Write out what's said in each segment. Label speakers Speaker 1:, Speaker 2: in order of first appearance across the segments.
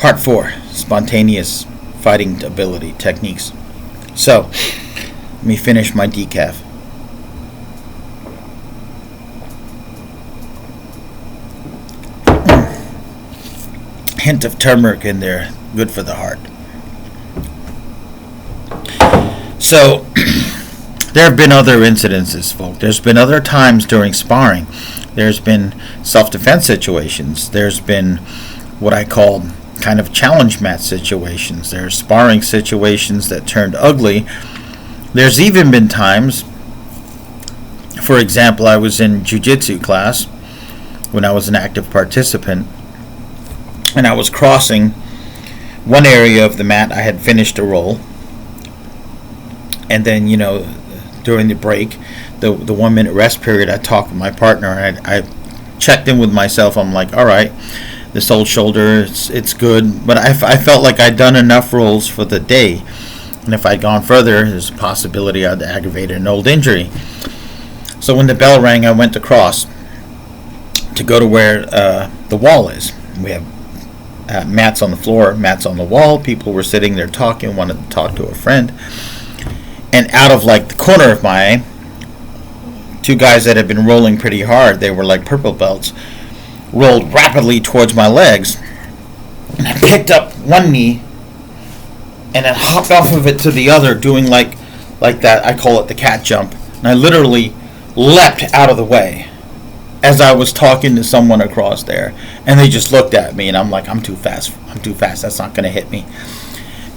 Speaker 1: Part 4, spontaneous fighting ability techniques. So, let me finish my decaf. Hint of turmeric in there, good for the heart. So, there have been other incidences, folks. There's been other times during sparring. There's been self-defense situations. There's been what I call kind of challenge match situations. There's sparring situations that turned ugly. There's even been times, for example, I was in jiu-jitsu class when I was an active participant, and I was crossing one area of the mat. I had finished a roll, and then, during the break, the 1 minute rest period, I talked with my partner, and I checked in with myself. I'm like, all right, this old shoulder, it's good, but I felt like I'd done enough rolls for the day, and if I'd gone further, there's a possibility I'd aggravate an old injury. So when the bell rang, I went to cross to go to where the wall is. We have mats on the floor, mats on the wall. People were sitting there talking, wanted to talk to a friend, and out of like the corner of my eye, 2 guys that had been rolling pretty hard, they were like purple belts, rolled rapidly towards my legs, and I picked up one knee and then hopped off of it to the other, doing like that. I call it the cat jump, and I literally leapt out of the way as I was talking to someone across there, and they just looked at me, and I'm like, I'm too fast, that's not going to hit me.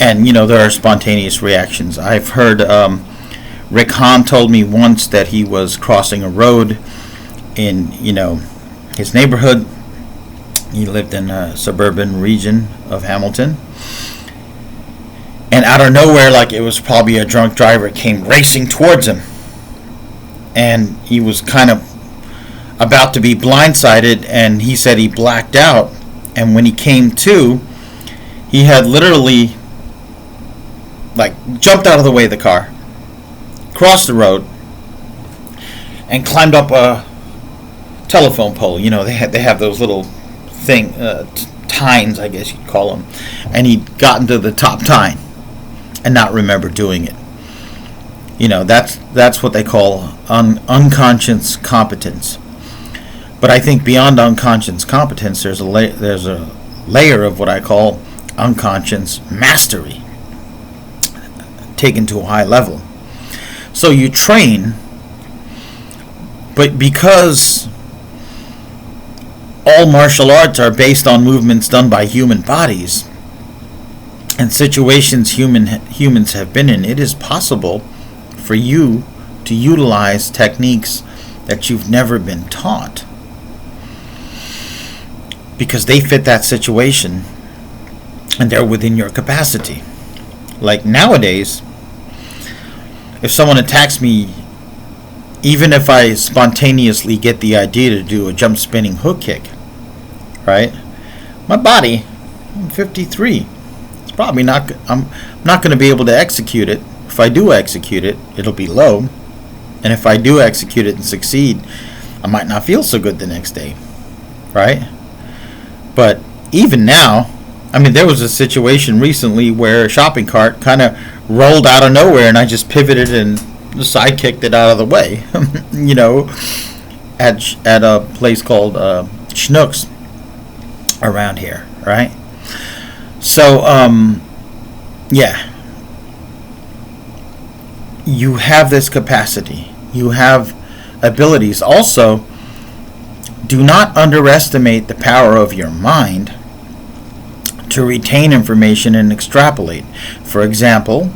Speaker 1: And there are spontaneous reactions. I've heard Rick Hahn told me once that he was crossing a road in his neighborhood. He lived in a suburban region of Hamilton, and out of nowhere, like it was probably a drunk driver, came racing towards him, and he was kind of about to be blindsided, and he said he blacked out, and when he came to, he had literally jumped out of the way of the car, crossed the road, and climbed up a telephone pole. They have those little tines, I guess you'd call them, and he'd gotten to the top tine and not remember doing it. That's what they call unconscious competence. But I think beyond unconscious competence, there's a layer of what I call unconscious mastery, taken to a high level. So you train, but because all martial arts are based on movements done by human bodies and situations humans have been in, it is possible for you to utilize techniques that you've never been taught because they fit that situation and they're within your capacity. Like nowadays, if someone attacks me, even if I spontaneously get the idea to do a jump spinning hook kick, right? My body, I'm 53. It's probably not. I'm not going to be able to execute it. If I do execute it, it'll be low, and if I do execute it and succeed, I might not feel so good the next day, right? But even now, there was a situation recently where a shopping cart kind of rolled out of nowhere, and I just pivoted and side kicked it out of the way. At a place called Schnucks around here, right? So, you have this capacity. You have abilities. Also, do not underestimate the power of your mind to retain information and extrapolate. For example,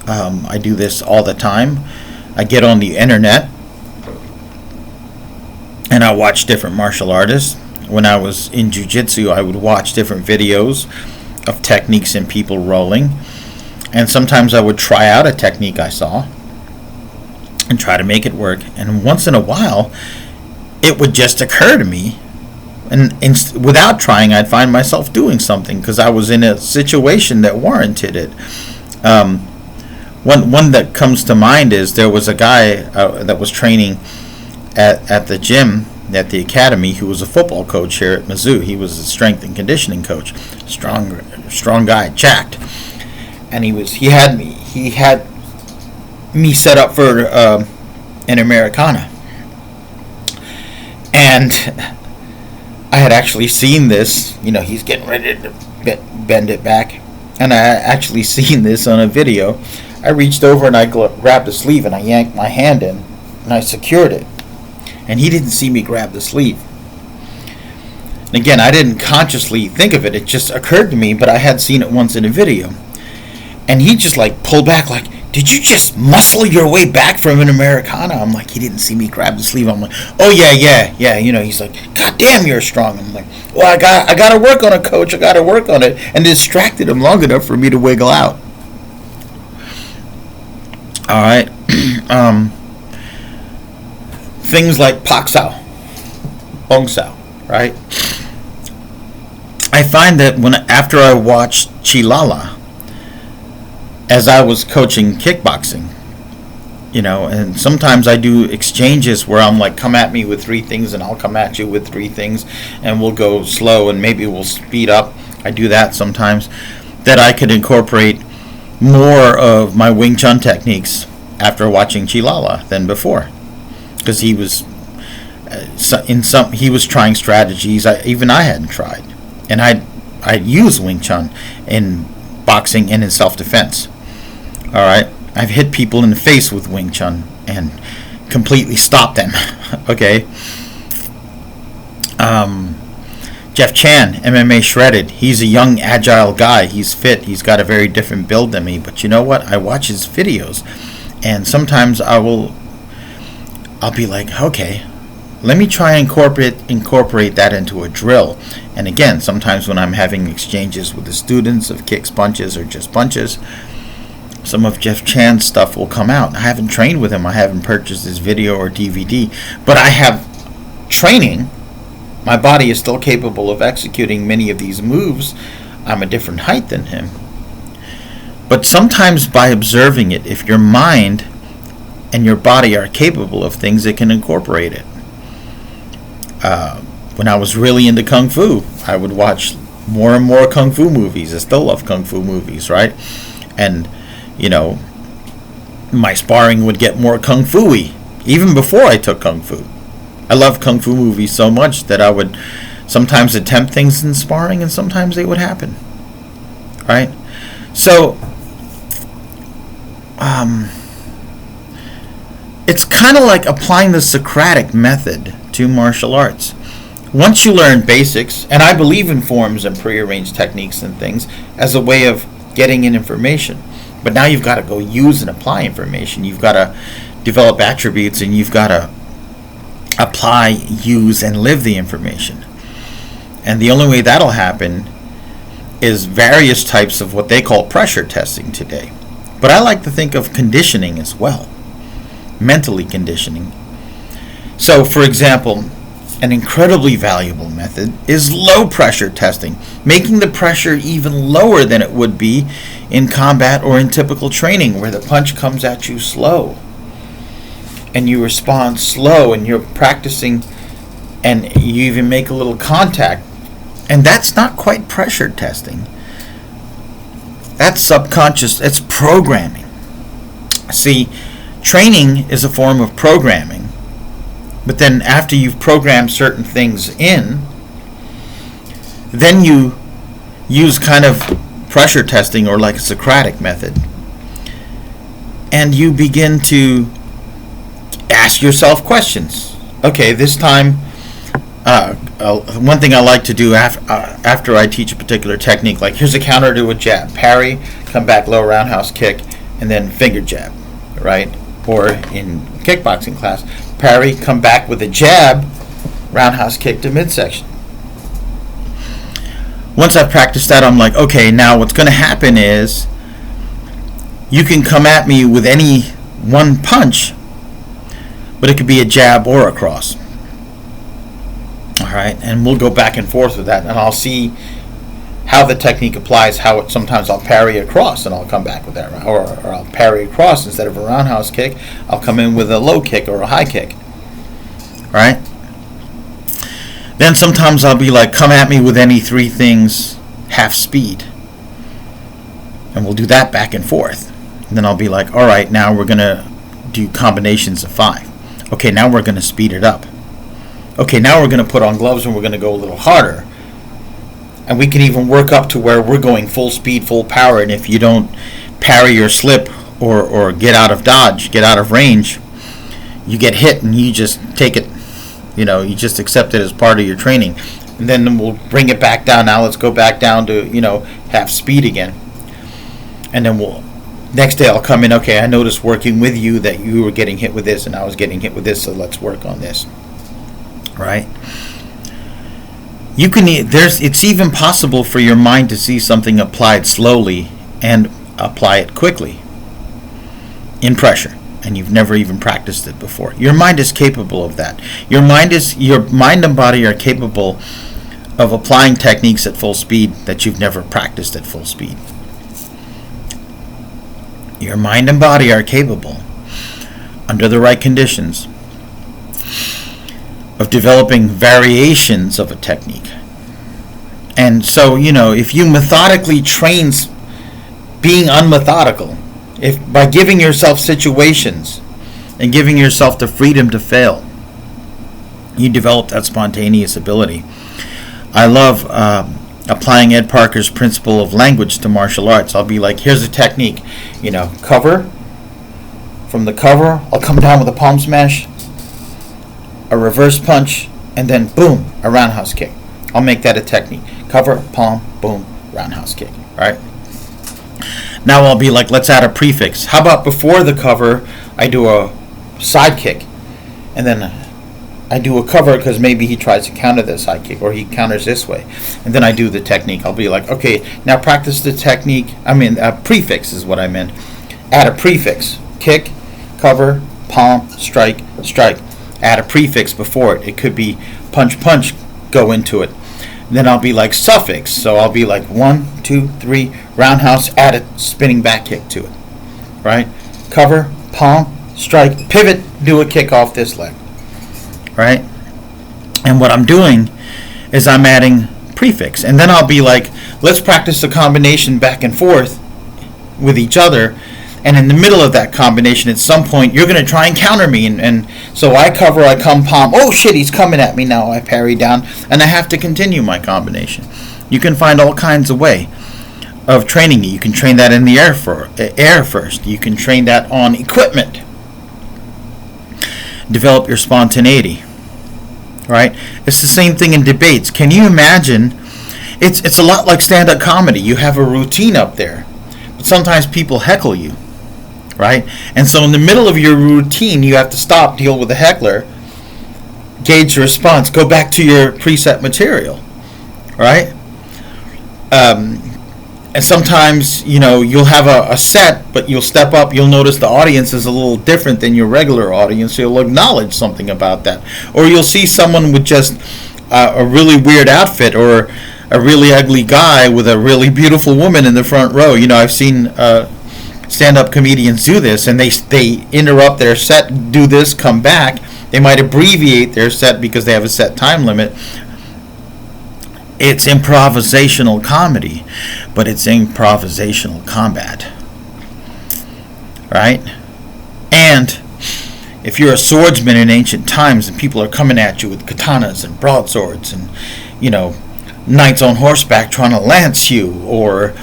Speaker 1: I do this all the time. I get on the internet and I watch different martial artists. When I was in jiu-jitsu, I would watch different videos of techniques and people rolling, and sometimes I would try out a technique I saw and try to make it work, and once in a while it would just occur to me, and without trying I'd find myself doing something because I was in a situation that warranted it. One that comes to mind is there was a guy that was training at the gym at the academy who was a football coach here at Mizzou. He was a strength and conditioning coach, strong guy, jacked, and he had me set up for an Americana, and I had actually seen this. He's getting ready to bend it back, and I actually seen this on a video. I reached over and I grabbed the sleeve and I yanked my hand in and I secured it. And he didn't see me grab the sleeve. And again, I didn't consciously think of it. It just occurred to me, but I had seen it once in a video. And he just pulled back did you just muscle your way back from an Americana? I'm like, he didn't see me grab the sleeve. I'm like, oh yeah. He's like, God damn, you're strong. I'm like, well, I got to work on it, coach. I got to work on it. And distracted him long enough for me to wiggle out. All right. Things like Pak Sao, Bong Sao, right? I find that after I watched Chilala, as I was coaching kickboxing, and sometimes I do exchanges where I'm like, come at me with 3 things and I'll come at you with 3 things, and we'll go slow and maybe we'll speed up. I do that sometimes, that I could incorporate more of my Wing Chun techniques after watching Chilala than before, because he was he was trying strategies I hadn't tried, and I use Wing Chun in boxing and in self-defense. All right, I've hit people in the face with Wing Chun and completely stopped them. Okay. Jeff Chan, MMA Shredded. He's a young, agile guy. He's fit. He's got a very different build than me. But you know what? I watch his videos, and sometimes I'll be like, okay, let me try and incorporate that into a drill. And again, sometimes when I'm having exchanges with the students of kicks, punches, or just punches, some of Jeff Chan's stuff will come out. I haven't trained with him. I haven't purchased his video or DVD, but I have training. My body is still capable of executing many of these moves. I'm a different height than him. But sometimes by observing it, if your mind and your body are capable of things, it can incorporate it. When I was really into Kung Fu, I would watch more and more Kung Fu movies. I still love Kung Fu movies, right? And, my sparring would get more Kung Fu-y, even before I took Kung Fu. I love Kung Fu movies so much that I would sometimes attempt things in sparring, and sometimes they would happen. Right? So, it's kind of like applying the Socratic method to martial arts. Once you learn basics, and I believe in forms and prearranged techniques and things as a way of getting in information, but now you've got to go use and apply information. You've got to develop attributes, and you've got to apply, use, and live the information. And the only way that'll happen is various types of what they call pressure testing today. But I like to think of conditioning as well, mentally conditioning. So, for example, an incredibly valuable method is low pressure testing, making the pressure even lower than it would be in combat or in typical training, where the punch comes at you slow and you respond slow, and you're practicing, and you even make a little contact. And that's not quite pressure testing. That's subconscious. It's programming. See, training is a form of programming. But then after you've programmed certain things in, then you use kind of pressure testing, or like a Socratic method. And you begin to ask yourself questions. Okay, this time, one thing I like to do after I teach a particular technique, like here's a counter to a jab, parry, come back, low roundhouse kick, and then finger jab, right? Or in kickboxing class, parry, come back with a jab, roundhouse kick to midsection. Once I've practiced that, I'm like, okay, now what's going to happen is you can come at me with any one punch, but it could be a jab or a cross. All right, and we'll go back and forth with that, and I'll see how the technique applies. Sometimes I'll parry across and I'll come back with that, or I'll parry across instead of a roundhouse kick. I'll come in with a low kick or a high kick. All right. Then sometimes I'll be like, come at me with any three things half speed. And we'll do that back and forth. And then I'll be like, all right, now we're going to do combinations of 5. Okay, now we're going to speed it up. Okay, now we're going to put on gloves and we're going to go a little harder. And we can even work up to where we're going full speed, full power. And if you don't parry or slip or get out of dodge, get out of range, you get hit and you just take it, you just accept it as part of your training. And then we'll bring it back down. Now let's go back down to, half speed again. And then next day I'll come in, okay, I noticed working with you that you were getting hit with this and I was getting hit with this, so let's work on this. Right? It's even possible for your mind to see something applied slowly and apply it quickly in pressure, and you've never even practiced it before. Your mind is capable of that. Your mind and body are capable of applying techniques at full speed that you've never practiced at full speed. Your mind and body are capable, under the right conditions, of developing variations of a technique. And so, if you methodically train being unmethodical, if by giving yourself situations and giving yourself the freedom to fail, you develop that spontaneous ability. I love applying Ed Parker's principle of language to martial arts. I'll be like, here's a technique, cover. From the cover, I'll come down with a palm smash, a reverse punch, and then boom, a roundhouse kick. I'll make that a technique. Cover, palm, boom, roundhouse kick. Right? Now I'll be like, let's add a prefix. How about before the cover, I do a side kick, and then I do a cover because maybe he tries to counter the side kick or he counters this way, and then I do the technique. I'll be like, okay, now practice the technique. Prefix is what I meant. Add a prefix. Kick, cover, palm, strike, strike. Add a prefix before it. It could be punch, punch, go into it. Then I'll be like suffix. So I'll be like 1, 2, 3, roundhouse, add a spinning back kick to it. Right? Cover, palm, strike, pivot, do a kick off this leg. Right? And what I'm doing is I'm adding prefix. And then I'll be like, let's practice a combination back and forth with each other. And in the middle of that combination, at some point, you're going to try and counter me. And so I cover, I come palm. Oh, shit, he's coming at me now. I parry down. And I have to continue my combination. You can find all kinds of way of training it. You can train that in the air first. You can train that on equipment. Develop your spontaneity. Right? It's the same thing in debates. Can you imagine? It's a lot like stand-up comedy. You have a routine up there. But sometimes people heckle you. Right? And so in the middle of your routine, you have to stop, deal with the heckler, gauge your response, go back to your preset material. Right? And sometimes, you'll have a set, but you'll step up, you'll notice the audience is a little different than your regular audience, so you'll acknowledge something about that. Or you'll see someone with just a really weird outfit, or a really ugly guy with a really beautiful woman in the front row. I've seen stand-up comedians do this, and they interrupt their set, do this, come back. They might abbreviate their set because they have a set time limit. It's improvisational comedy, but it's improvisational combat. Right? And if you're a swordsman in ancient times and people are coming at you with katanas and broadswords and, knights on horseback trying to lance you, or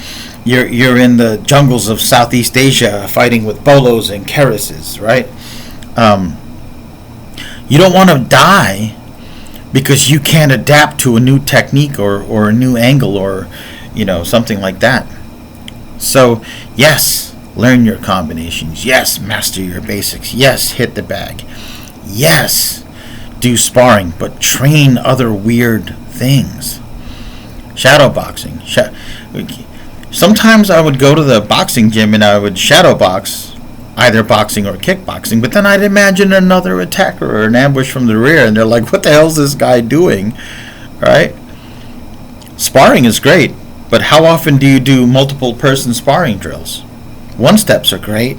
Speaker 1: you're in the jungles of Southeast Asia fighting with bolos and kereses, right? You don't want to die because you can't adapt to a new technique or a new angle or, something like that. So, yes, learn your combinations. Yes, master your basics. Yes, hit the bag. Yes, do sparring, but train other weird things. Shadow boxing. Sometimes I would go to the boxing gym and I would shadow box, either boxing or kickboxing, but then I'd imagine another attacker or an ambush from the rear, and they're like, what the hell's this guy doing? Right? Sparring is great, but how often do you do multiple person sparring drills? One-steps are great.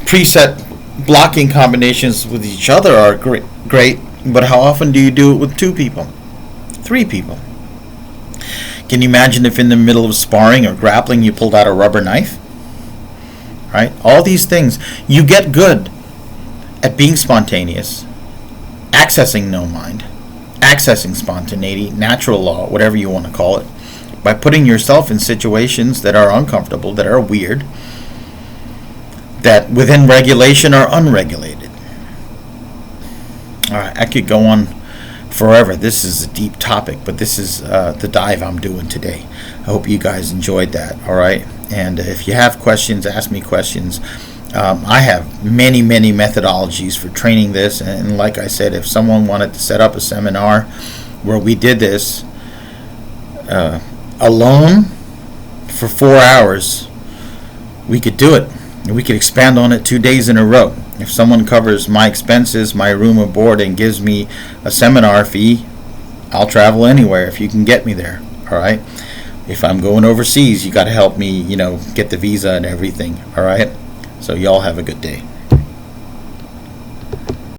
Speaker 1: Preset blocking combinations with each other are great. But how often do you do it with 2 people, 3 people? Can you imagine if in the middle of sparring or grappling you pulled out a rubber knife? Right? All these things. You get good at being spontaneous, accessing no mind, accessing spontaneity, natural law, whatever you want to call it, by putting yourself in situations that are uncomfortable, that are weird, that within regulation are unregulated. All right, I could go on forever. This is a deep topic, but this is the dive I'm doing today. I hope you guys enjoyed that. All right, and if you have questions, ask me questions. I have many methodologies for training this, and like I said, if someone wanted to set up a seminar where we did this alone for 4 hours, we could do it. We could expand on it 2 days in a row. If someone covers my expenses, my room and board, and gives me a seminar fee, I'll travel anywhere if you can get me there. All right. If I'm going overseas, you got to help me, get the visa and everything. All right. So y'all have a good day.